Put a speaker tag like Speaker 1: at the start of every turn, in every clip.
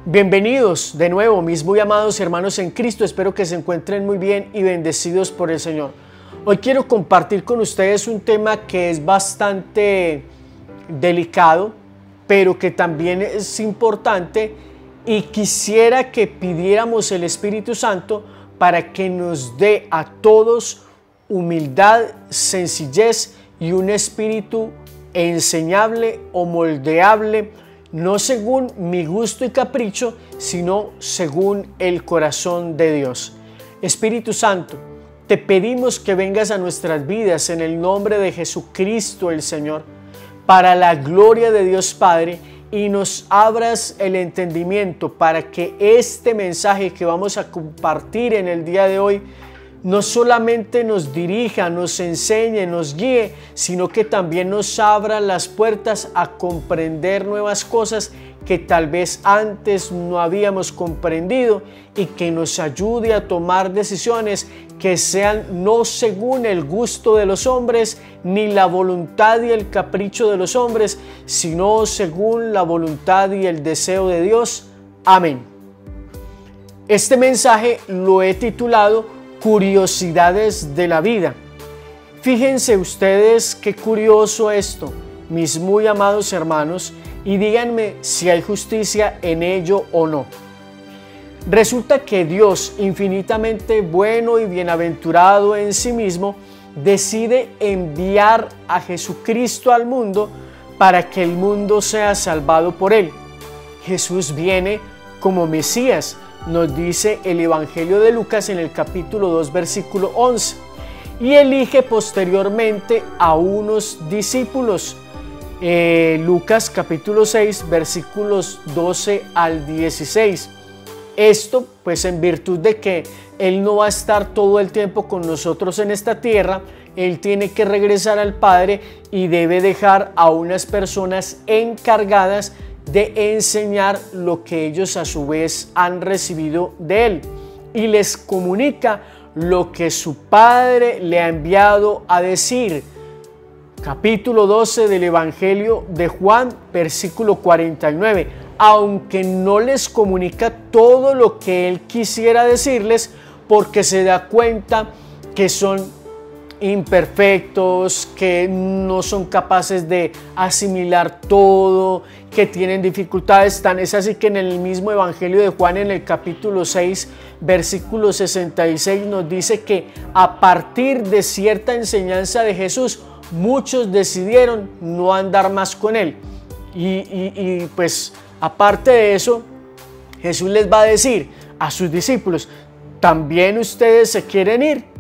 Speaker 1: Bienvenidos de nuevo, mis muy amados hermanos en Cristo. Espero que se encuentren muy bien y bendecidos por el Señor. Hoy quiero compartir con ustedes un tema que es bastante delicado, pero que también es importante, y quisiera que pidiéramos el Espíritu Santo para que nos dé a todos humildad, sencillez y un espíritu enseñable o moldeable, no según mi gusto y capricho, sino según el corazón de Dios. Espíritu Santo, te pedimos que vengas a nuestras vidas en el nombre de Jesucristo el Señor, para la gloria de Dios Padre, y nos abras el entendimiento para que este mensaje que vamos a compartir en el día de hoy no solamente nos dirija, nos enseñe, nos guíe, sino que también nos abra las puertas a comprender nuevas cosas que tal vez antes no habíamos comprendido, y que nos ayude a tomar decisiones que sean no según el gusto de los hombres, ni la voluntad y el capricho de los hombres, sino según la voluntad y el deseo de Dios. Amén. Este mensaje lo he titulado Curiosidades de la vida. Fíjense ustedes qué curioso esto, mis muy amados hermanos, y díganme si hay justicia en ello o no. Resulta que Dios, infinitamente bueno y bienaventurado en sí mismo, decide enviar a Jesucristo al mundo para que el mundo sea salvado por él. Jesús viene como Mesías, nos dice el Evangelio de Lucas en el capítulo 2, versículo 11, y elige posteriormente a unos discípulos. Lucas capítulo 6, versículos 12 al 16. Esto pues en virtud de que Él no va a estar todo el tiempo con nosotros en esta tierra. Él tiene que regresar al Padre y debe dejar a unas personas encargadas de enseñar lo que ellos a su vez han recibido de Él, y les comunica lo que su Padre le ha enviado a decir. Capítulo 12 del Evangelio de Juan, versículo 49. Aunque no les comunica todo lo que Él quisiera decirles, porque se da cuenta que son imperfectos, que no son capaces de asimilar todo, que tienen dificultades. Tan es así que en el mismo Evangelio de Juan, en el capítulo 6, versículo 66, nos dice que a partir de cierta enseñanza de Jesús, muchos decidieron no andar más con Él. Y pues aparte de eso, Jesús les va a decir a sus discípulos: ¿también ustedes se quieren ir?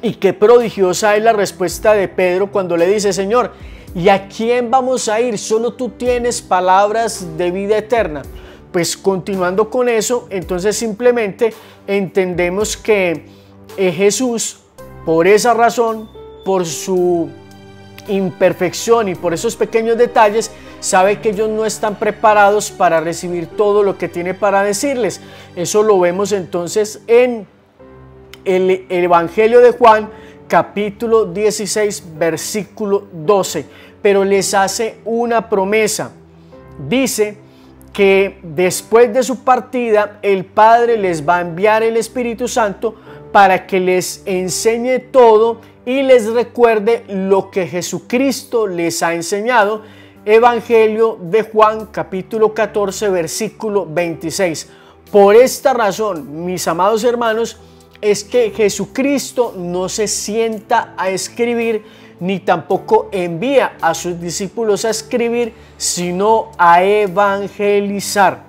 Speaker 1: Y qué prodigiosa es la respuesta de Pedro cuando le dice: Señor, ¿y a quién vamos a ir? Solo tú tienes palabras de vida eterna. Pues continuando con eso, entonces simplemente entendemos que Jesús, por esa razón, por su imperfección y por esos pequeños detalles, sabe que ellos no están preparados para recibir todo lo que tiene para decirles. Eso lo vemos entonces en el Evangelio de Juan, capítulo 16, versículo 12. Pero les hace una promesa. Dice que después de su partida, el Padre les va a enviar el Espíritu Santo para que les enseñe todo y les recuerde lo que Jesucristo les ha enseñado. Evangelio de Juan, capítulo 14, versículo 26. Por esta razón, mis amados hermanos, es que Jesucristo no se sienta a escribir, ni tampoco envía a sus discípulos a escribir, sino a evangelizar.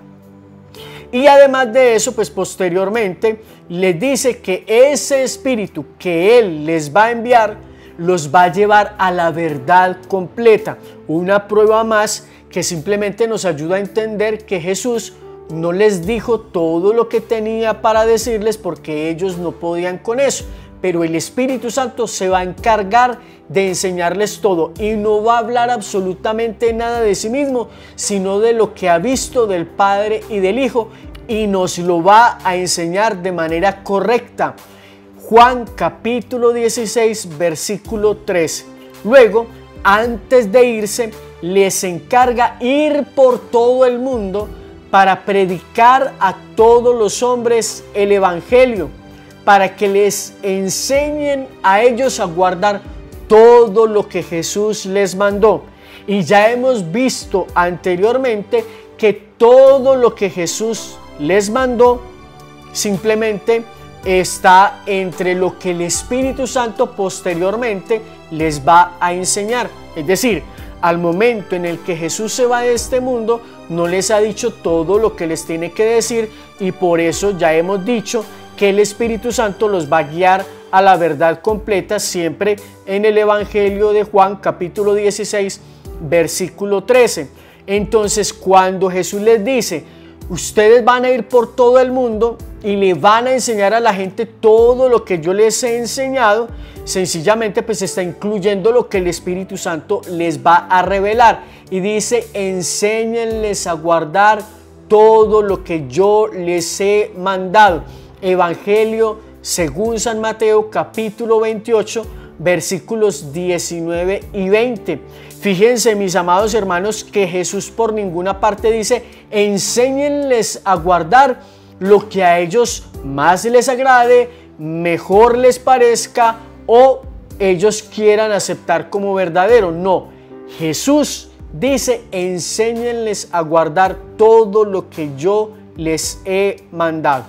Speaker 1: Y además de eso, pues posteriormente les dice que ese Espíritu que Él les va a enviar los va a llevar a la verdad completa. Una prueba más que simplemente nos ayuda a entender que Jesús no les dijo todo lo que tenía para decirles, porque ellos no podían con eso, pero el Espíritu Santo se va a encargar de enseñarles todo, y no va a hablar absolutamente nada de sí mismo, sino de lo que ha visto del Padre y del Hijo, y nos lo va a enseñar de manera correcta. Juan capítulo 16, versículo 3. Luego, antes de irse, les encarga ir por todo el mundo para predicar a todos los hombres el Evangelio, para que les enseñen a ellos a guardar todo lo que Jesús les mandó. Y ya hemos visto anteriormente que todo lo que Jesús les mandó simplemente está entre lo que el Espíritu Santo posteriormente les va a enseñar. Es decir, al momento en el que Jesús se va de este mundo, no les ha dicho todo lo que les tiene que decir, y por eso ya hemos dicho que el Espíritu Santo los va a guiar a la verdad completa, siempre en el Evangelio de Juan, capítulo 16, versículo 13. Entonces, cuando Jesús les dice, ustedes van a ir por todo el mundo y le van a enseñar a la gente todo lo que yo les he enseñado, sencillamente pues está incluyendo lo que el Espíritu Santo les va a revelar, y dice, enséñenles a guardar todo lo que yo les he mandado. Evangelio según San Mateo, capítulo 28, versículos 19 y 20. Fíjense, mis amados hermanos, que Jesús por ninguna parte dice, enséñenles a guardar lo que a ellos más les agrade, mejor les parezca o ellos quieran aceptar como verdadero. No, Jesús dice, enséñenles a guardar todo lo que yo les he mandado.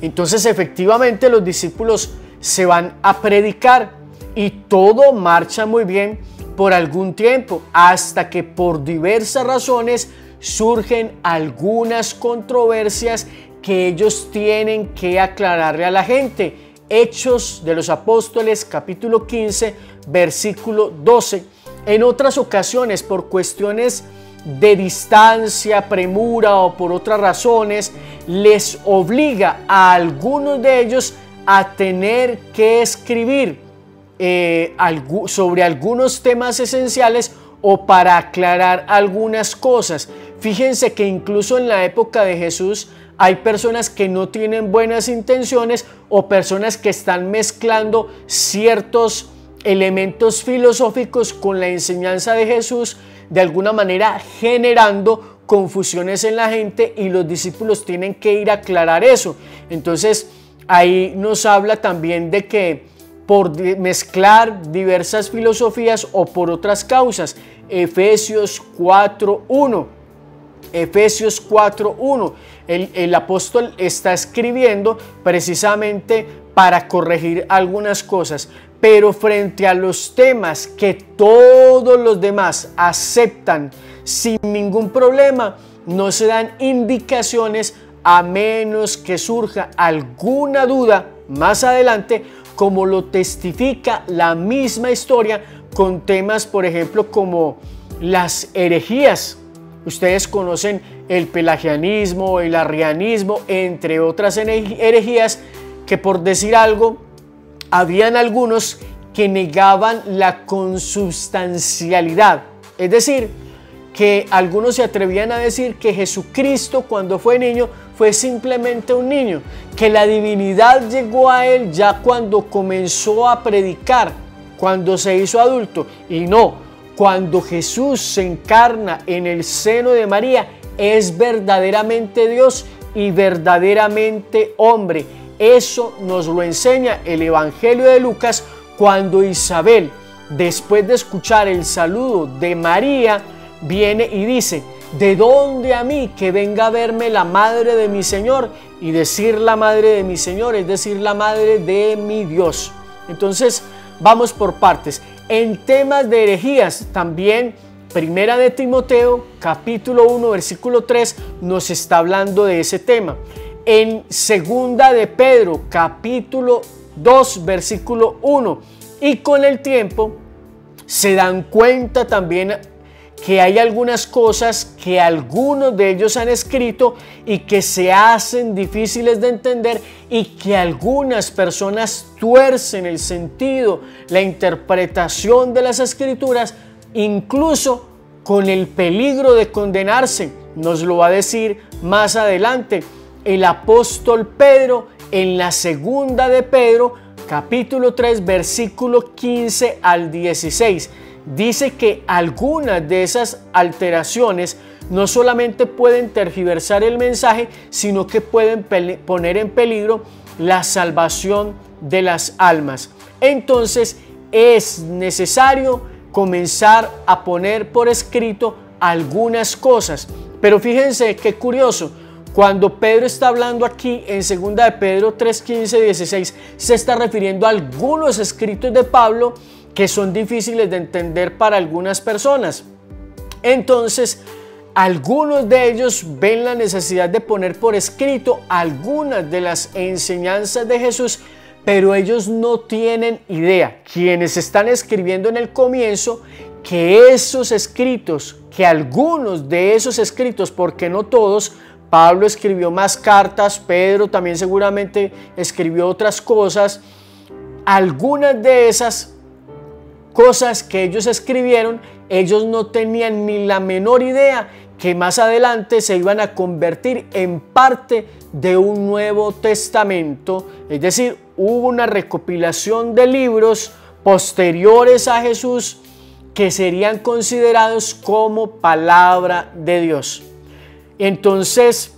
Speaker 1: Entonces, efectivamente, los discípulos se van a predicar y todo marcha muy bien por algún tiempo, hasta que por diversas razones surgen algunas controversias que ellos tienen que aclararle a la gente. Hechos de los Apóstoles, capítulo 15, versículo 12. En otras ocasiones, por cuestiones de distancia, premura o por otras razones, les obliga a algunos de ellos a tener que escribir sobre algunos temas esenciales o para aclarar algunas cosas. Fíjense que incluso en la época de Jesús hay personas que no tienen buenas intenciones o personas que están mezclando ciertos elementos filosóficos con la enseñanza de Jesús, de alguna manera generando confusiones en la gente, y los discípulos tienen que ir a aclarar eso. Entonces ahí nos habla también de que por mezclar diversas filosofías o por otras causas. Efesios 4:1. Efesios 4:1. El apóstol está escribiendo precisamente para corregir algunas cosas, pero frente a los temas que todos los demás aceptan sin ningún problema, no se dan indicaciones a menos que surja alguna duda más adelante, como lo testifica la misma historia con temas, por ejemplo, como las herejías. Ustedes conocen el pelagianismo, el arrianismo, entre otras herejías, que por decir algo, habían algunos que negaban la consubstancialidad. Es decir, que algunos se atrevían a decir que Jesucristo, cuando fue niño, fue simplemente un niño, que la divinidad llegó a él ya cuando comenzó a predicar, cuando se hizo adulto. Y no, cuando Jesús se encarna en el seno de María, es verdaderamente Dios y verdaderamente hombre. Eso nos lo enseña el Evangelio de Lucas, cuando Isabel, después de escuchar el saludo de María, viene y dice, ¿de dónde a mí que venga a verme la madre de mi Señor? Y decir la madre de mi Señor es decir la madre de mi Dios. Entonces vamos por partes. En temas de herejías también, Primera de Timoteo, capítulo 1, versículo 3, nos está hablando de ese tema. En Segunda de Pedro, capítulo 2, versículo 1, y con el tiempo se dan cuenta también que hay algunas cosas que algunos de ellos han escrito y que se hacen difíciles de entender, y que algunas personas tuercen el sentido, la interpretación de las escrituras, incluso con el peligro de condenarse. Nos lo va a decir más adelante el apóstol Pedro en la Segunda de Pedro, capítulo 3, versículo 15 al 16. Dice que algunas de esas alteraciones no solamente pueden tergiversar el mensaje, sino que pueden poner en peligro la salvación de las almas. Entonces es necesario comenzar a poner por escrito algunas cosas. Pero fíjense qué curioso, cuando Pedro está hablando aquí en 2 de Pedro 3, 15, 16, se está refiriendo a algunos escritos de Pablo que son difíciles de entender para algunas personas. Entonces, algunos de ellos ven la necesidad de poner por escrito algunas de las enseñanzas de Jesús, pero ellos no tienen idea, quienes están escribiendo en el comienzo, que esos escritos, que algunos de esos escritos, porque no todos, Pablo escribió más cartas, Pedro también seguramente escribió otras cosas, algunas de esas cosas que ellos escribieron, ellos no tenían ni la menor idea que más adelante se iban a convertir en parte de un Nuevo Testamento, es decir, hubo una recopilación de libros posteriores a Jesús que serían considerados como palabra de Dios. Entonces,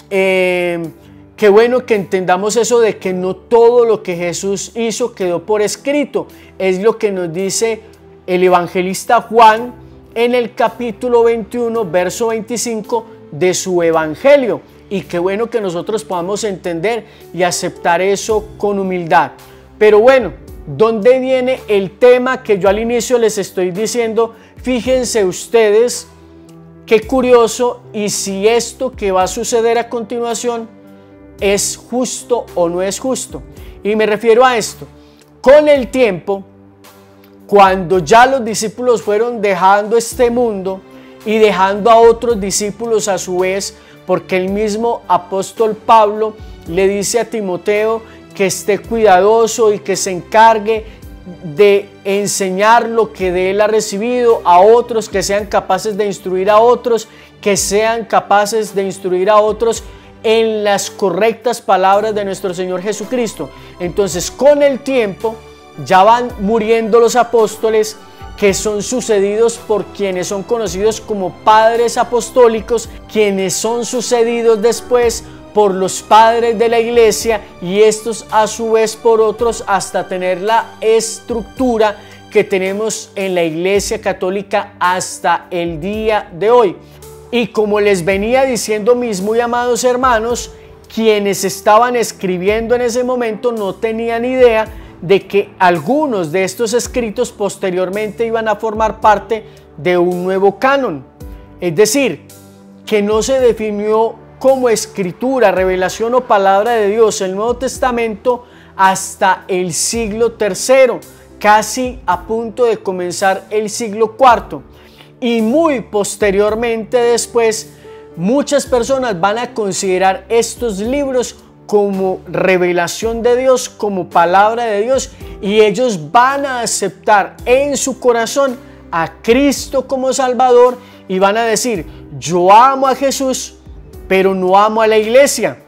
Speaker 1: qué bueno que entendamos eso de que no todo lo que Jesús hizo quedó por escrito. Es lo que nos dice el evangelista Juan en el capítulo 21, verso 25 de su evangelio. Y qué bueno que nosotros podamos entender y aceptar eso con humildad. Pero bueno, ¿dónde viene el tema que yo al inicio les estoy diciendo? Fíjense ustedes qué curioso, y si esto que va a suceder a continuación es justo o no es justo. Y me refiero a esto: con el tiempo, cuando ya los discípulos fueron dejando este mundo y dejando a otros discípulos a su vez, porque el mismo apóstol Pablo le dice a Timoteo que esté cuidadoso y que se encargue de enseñar lo que de él ha recibido a otros, que sean capaces de instruir a otros, que sean capaces de instruir a otros en las correctas palabras de nuestro Señor Jesucristo. Entonces, con el tiempo ya van muriendo los apóstoles, que son sucedidos por quienes son conocidos como padres apostólicos, quienes son sucedidos después por los padres de la iglesia, y estos a su vez por otros, hasta tener la estructura que tenemos en la Iglesia Católica hasta el día de hoy. Y como les venía diciendo, mis muy amados hermanos, quienes estaban escribiendo en ese momento no tenían idea de que algunos de estos escritos posteriormente iban a formar parte de un nuevo canon. Es decir, que no se definió como escritura, revelación o palabra de Dios el Nuevo Testamento hasta el siglo III, casi a punto de comenzar el siglo IV. Y muy posteriormente después, muchas personas van a considerar estos libros como revelación de Dios, como palabra de Dios, y ellos van a aceptar en su corazón a Cristo como Salvador y van a decir: yo amo a Jesús, pero no amo a la iglesia.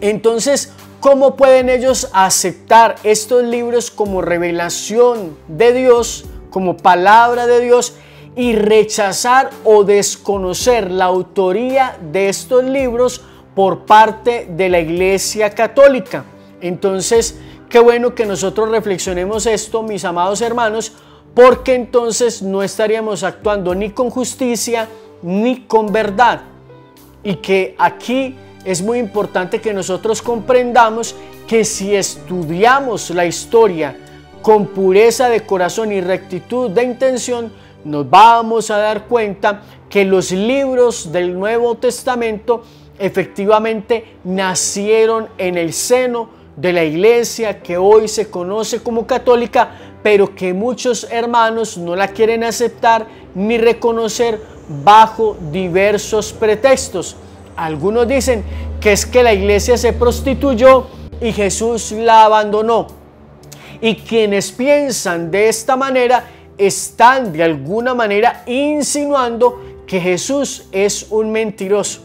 Speaker 1: Entonces, ¿cómo pueden ellos aceptar estos libros como revelación de Dios, como palabra de Dios, y rechazar o desconocer la autoría de estos libros por parte de la Iglesia Católica? Entonces, qué bueno que nosotros reflexionemos esto, mis amados hermanos, porque entonces no estaríamos actuando ni con justicia ni con verdad. Y que aquí es muy importante que nosotros comprendamos que si estudiamos la historia con pureza de corazón y rectitud de intención, nos vamos a dar cuenta que los libros del Nuevo Testamento efectivamente nacieron en el seno de la iglesia que hoy se conoce como católica, pero que muchos hermanos no la quieren aceptar ni reconocer bajo diversos pretextos. Algunos dicen que es que la iglesia se prostituyó y Jesús la abandonó. Y quienes piensan de esta manera están de alguna manera insinuando que Jesús es un mentiroso.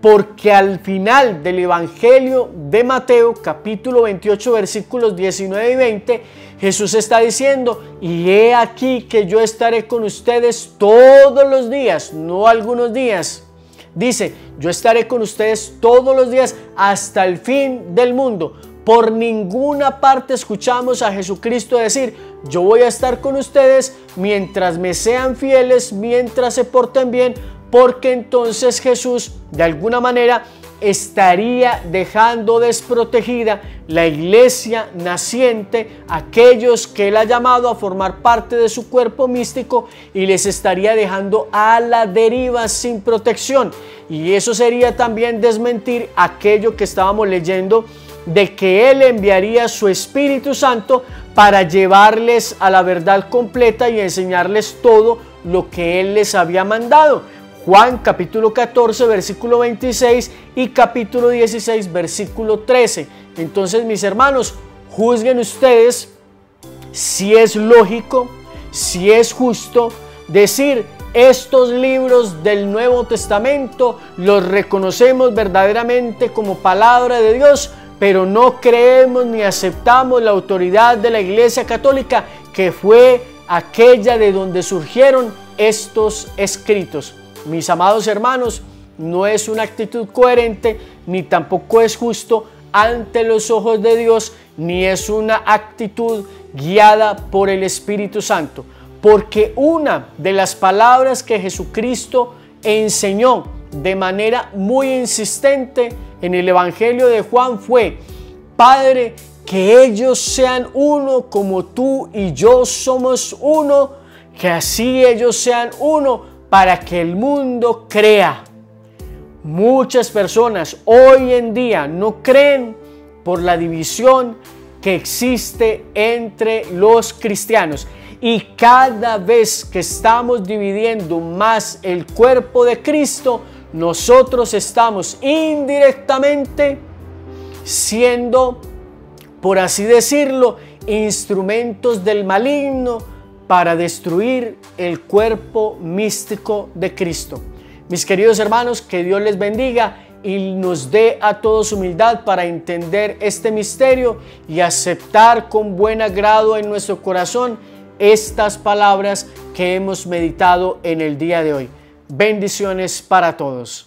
Speaker 1: Porque al final del Evangelio de Mateo, capítulo 28, versículos 19 y 20, Jesús está diciendo, y he aquí que yo estaré con ustedes todos los días, no algunos días. Dice, yo estaré con ustedes todos los días hasta el fin del mundo. Por ninguna parte escuchamos a Jesucristo decir, yo voy a estar con ustedes mientras me sean fieles, mientras se porten bien, porque entonces Jesús de alguna manera estaría dejando desprotegida la iglesia naciente, aquellos que Él ha llamado a formar parte de su cuerpo místico, y les estaría dejando a la deriva sin protección. Y eso sería también desmentir aquello que estábamos leyendo de que Él enviaría su Espíritu Santo para llevarles a la verdad completa y enseñarles todo lo que Él les había mandado. Juan capítulo 14 versículo 26 y capítulo 16 versículo 13. Entonces, mis hermanos, juzguen ustedes si es lógico, si es justo decir, estos libros del Nuevo Testamento los reconocemos verdaderamente como palabra de Dios, pero no creemos ni aceptamos la autoridad de la Iglesia Católica, que fue aquella de donde surgieron estos escritos. Mis amados hermanos, no es una actitud coherente, ni tampoco es justo ante los ojos de Dios, ni es una actitud guiada por el Espíritu Santo. Porque una de las palabras que Jesucristo enseñó de manera muy insistente en el Evangelio de Juan fue, Padre, que ellos sean uno como tú y yo somos uno, que así ellos sean uno, para que el mundo crea. Muchas personas hoy en día no creen por la división que existe entre los cristianos. Y cada vez que estamos dividiendo más el cuerpo de Cristo, nosotros estamos indirectamente siendo, por así decirlo, instrumentos del maligno para destruir el cuerpo místico de Cristo. Mis queridos hermanos, que Dios les bendiga y nos dé a todos humildad para entender este misterio y aceptar con buen agrado en nuestro corazón estas palabras que hemos meditado en el día de hoy. Bendiciones para todos.